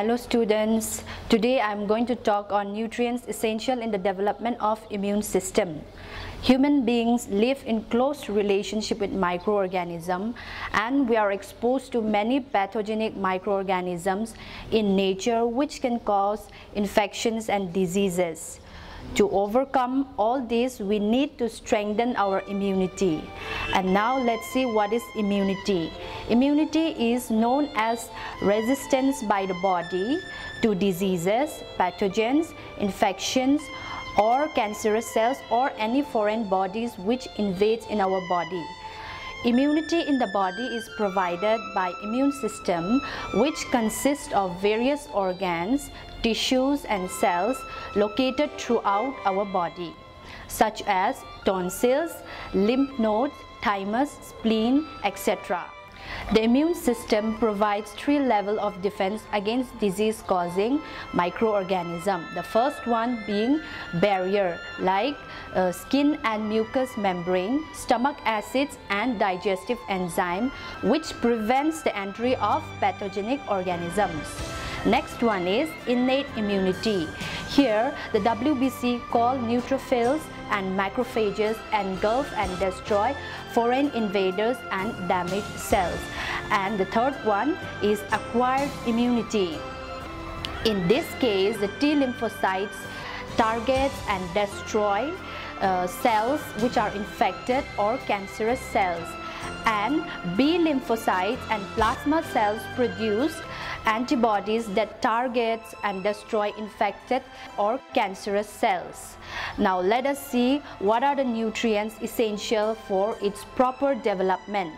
Hello students, today I am going to talk on nutrients essential in the development of immune system. Human beings live in close relationship with microorganisms, and we are exposed to many pathogenic microorganisms in nature which can cause infections and diseases. To overcome all this, we need to strengthen our immunity. And now let's see what is immunity. Immunity is known as resistance by the body to diseases, pathogens, infections, or cancerous cells or any foreign bodies which invades in our body. Immunity in the body is provided by immune system, which consists of various organs, tissues and cells located throughout our body, such as tonsils, lymph nodes, thymus, spleen, etc. The immune system provides three levels of defense against disease-causing microorganisms. The first one being barrier, like skin and mucous membrane, stomach acids and digestive enzyme, which prevents the entry of pathogenic organisms. Next one is innate immunity. Here, the WBC called neutrophils and macrophages engulf and destroy foreign invaders and damaged cells. And the third one is acquired immunity. In this case, the T lymphocytes targets and destroy cells which are infected or cancerous cells, and B lymphocytes and plasma cells produce antibodies that targets and destroy infected or cancerous cells. Now let us see what are the nutrients essential for its proper development.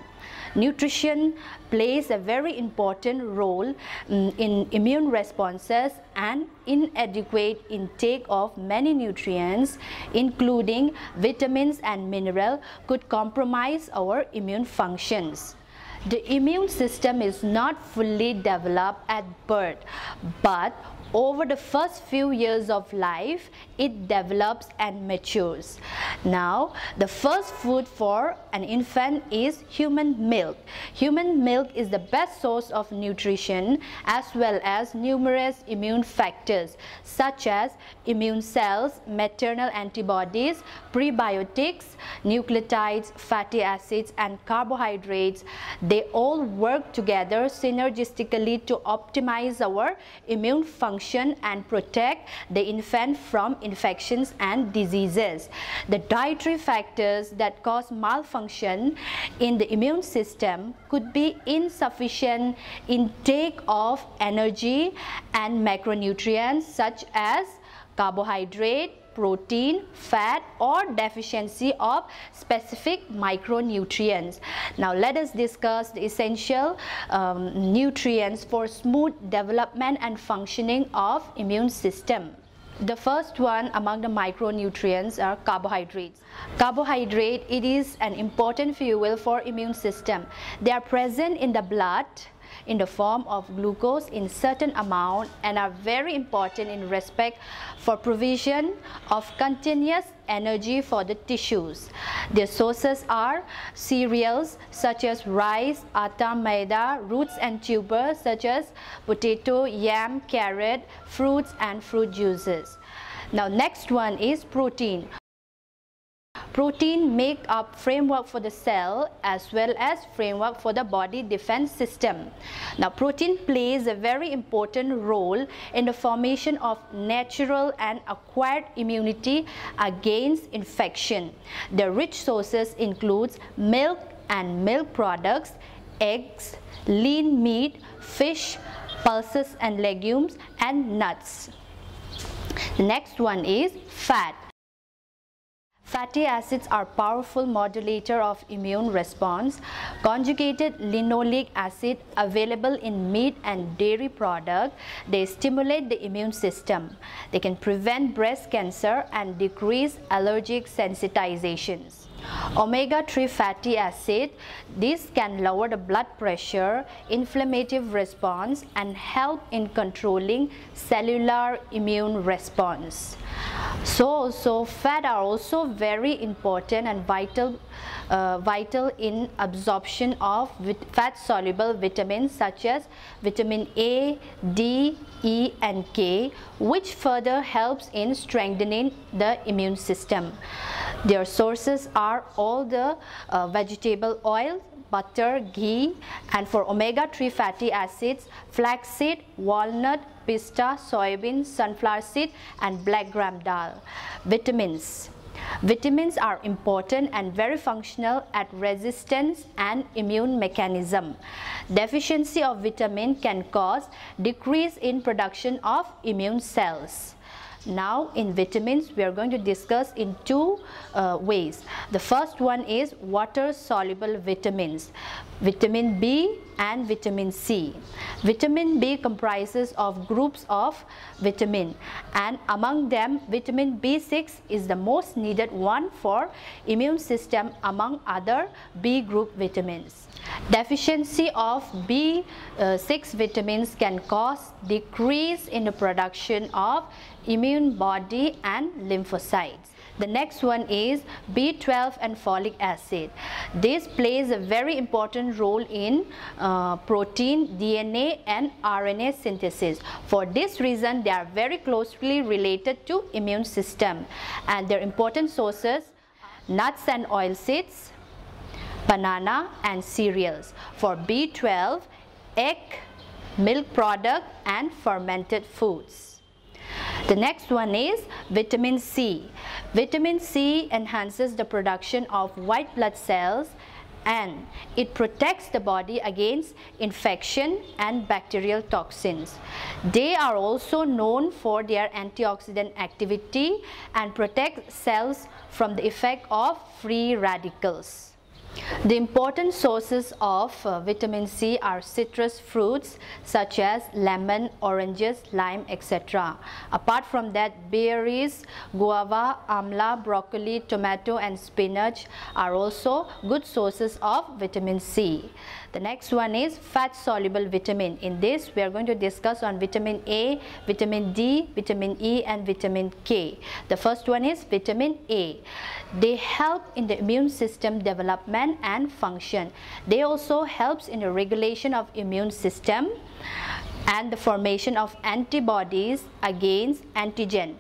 Nutrition plays a very important role in immune responses, and inadequate intake of many nutrients, including vitamins and minerals, could compromise our immune functions. The immune system is not fully developed at birth, but over the first few years of life, it develops and matures. Now, the first food for an infant is human milk. Human milk is the best source of nutrition, as well as numerous immune factors such as immune cells, maternal antibodies, prebiotics, nucleotides, fatty acids, and carbohydrates. They all work together synergistically to optimize our immune function and protect the infant from infections and diseases. The dietary factors that cause malfunction in the immune system could be insufficient intake of energy and macronutrients such as carbohydrate, protein, fat, or deficiency of specific micronutrients. Now let us discuss the essential nutrients for smooth development and functioning of immune system. The first one among the micronutrients are carbohydrates. Carbohydrate, it is an important fuel for immune system. They are present in the blood in the form of glucose in certain amount and are very important in respect for provision of continuous energy for the tissues. Their sources are cereals such as rice, atta, maida, roots and tubers such as potato, yam, carrot, fruits and fruit juices. Now next one is protein. Protein make up framework for the cell as well as framework for the body defense system. Now protein plays a very important role in the formation of natural and acquired immunity against infection. The rich sources includes milk and milk products, eggs, lean meat, fish, pulses and legumes, and nuts. The next one is fat. Fatty acids are powerful modulator of immune response. Conjugated linoleic acid available in meat and dairy product, they stimulate the immune system. They can prevent breast cancer and decrease allergic sensitizations. Omega-3 fatty acid, this can lower the blood pressure, inflammatory response, and help in controlling cellular immune response. So fat are also very important and vital in absorption of fat soluble vitamins such as vitamin A, D, E and K, which further helps in strengthening the immune system. Their sources are all the vegetable oil, butter, ghee, and for omega-3 fatty acids, flaxseed, walnut, pista, soybean, sunflower seed and black gram dal. Vitamins. Vitamins are important and very functional at resistance and immune mechanism. Deficiency of vitamin can cause decrease in production of immune cells. Now in vitamins we are going to discuss in two ways. The first one is water soluble vitamins, vitamin B and vitamin C. Vitamin B comprises of groups of vitamin, and among them vitamin B6 is the most needed one for immune system among other B group vitamins. Deficiency of B6 vitamins can cause decrease in the production of immune body and lymphocytes. The next one is B12 and folic acid. This plays a very important role in protein, DNA and RNA synthesis. For this reason, they are very closely related to immune system, and their important sources nuts and oilseeds, banana and cereals. For B12, egg, milk product and fermented foods. The next one is vitamin C. Vitamin C enhances the production of white blood cells and it protects the body against infection and bacterial toxins. They are also known for their antioxidant activity and protect cells from the effect of free radicals. The important sources of vitamin C are citrus fruits such as lemon, oranges, lime, etc. Apart from that, berries, guava, amla, broccoli, tomato and spinach are also good sources of vitamin C. The next one is fat soluble vitamin. In this we are going to discuss on vitamin A, vitamin D, vitamin E and vitamin K. The first one is vitamin A. They help in the immune system development and function. They also helps in the regulation of immune system and the formation of antibodies against antigen.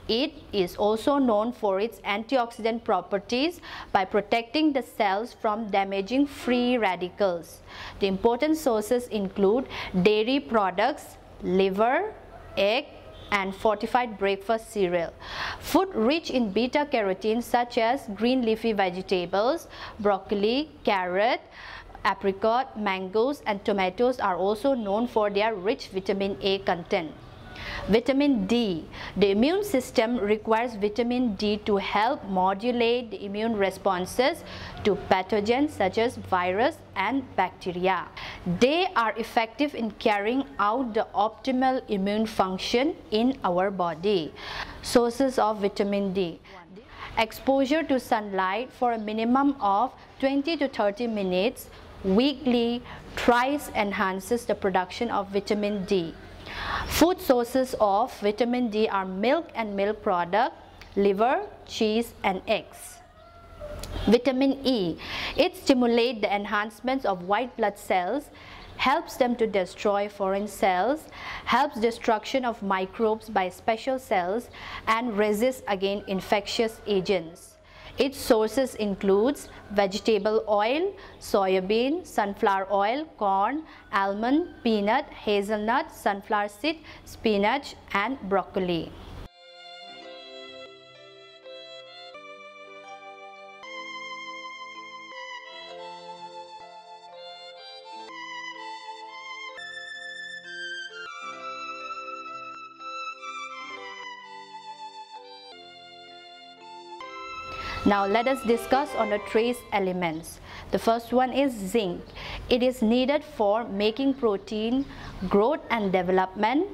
It is also known for its antioxidant properties by protecting the cells from damaging free radicals. The important sources include dairy products, liver, egg, and fortified breakfast cereal. Food rich in beta-carotene such as green leafy vegetables, broccoli, carrot, apricot, mangoes and tomatoes are also known for their rich vitamin A content. Vitamin D. The immune system requires vitamin D to help modulate the immune responses to pathogens such as virus and bacteria. They are effective in carrying out the optimal immune function in our body. Sources of vitamin D. Exposure to sunlight for a minimum of 20 to 30 minutes weekly thrice enhances the production of vitamin D. Food sources of vitamin D are milk and milk product, liver, cheese and eggs. Vitamin E. It stimulates the enhancements of white blood cells, helps them to destroy foreign cells, helps destruction of microbes by special cells and resists against infectious agents. Its sources includes vegetable oil, soybean, sunflower oil, corn, almond, peanut, hazelnut, sunflower seed, spinach and broccoli. Now let us discuss on the trace elements. The first one is zinc. It is needed for making protein, growth and development,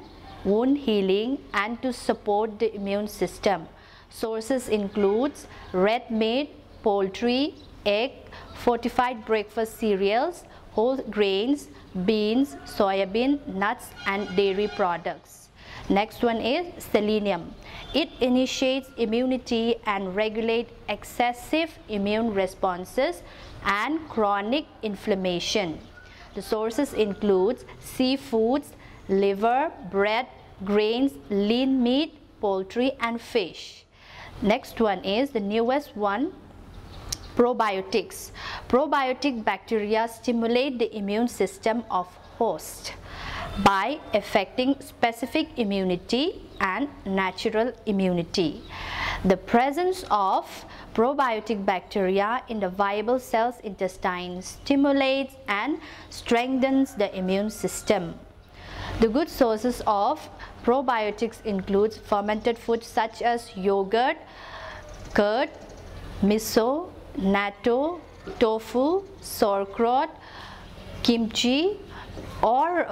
wound healing and to support the immune system. Sources includes red meat, poultry, egg, fortified breakfast cereals, whole grains, beans, soybean, nuts and dairy products. Next one is selenium. It initiates immunity and regulates excessive immune responses and chronic inflammation. The sources include seafoods, liver, bread, grains, lean meat, poultry and fish. Next one is the newest one, probiotics. Probiotic bacteria stimulate the immune system of host by affecting specific immunity and natural immunity. The presence of probiotic bacteria in the viable cell's intestine stimulates and strengthens the immune system. The good sources of probiotics include fermented foods such as yogurt, curd, miso, natto, tofu, sauerkraut, kimchi or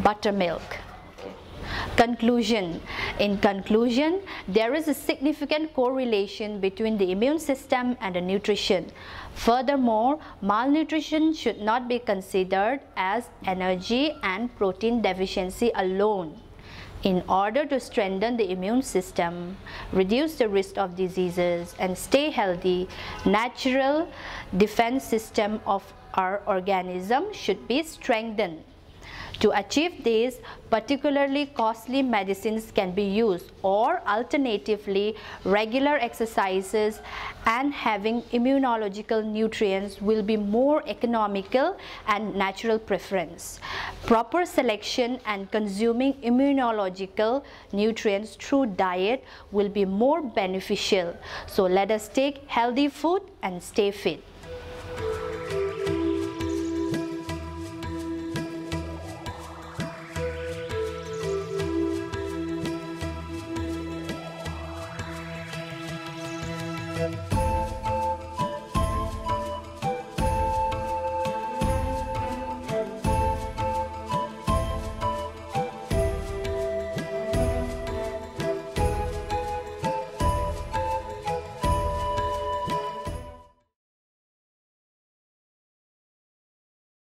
buttermilk. Conclusion. In conclusion, there is a significant correlation between the immune system and the nutrition. Furthermore, malnutrition should not be considered as energy and protein deficiency alone. In order to strengthen the immune system, reduce the risk of diseases and stay healthy, natural defense system of our organism should be strengthened. To achieve this, particularly costly medicines can be used, or alternatively, regular exercises and having immunological nutrients will be more economical and natural preference. Proper selection and consuming immunological nutrients through diet will be more beneficial. So let us take healthy food and stay fit. Thank you.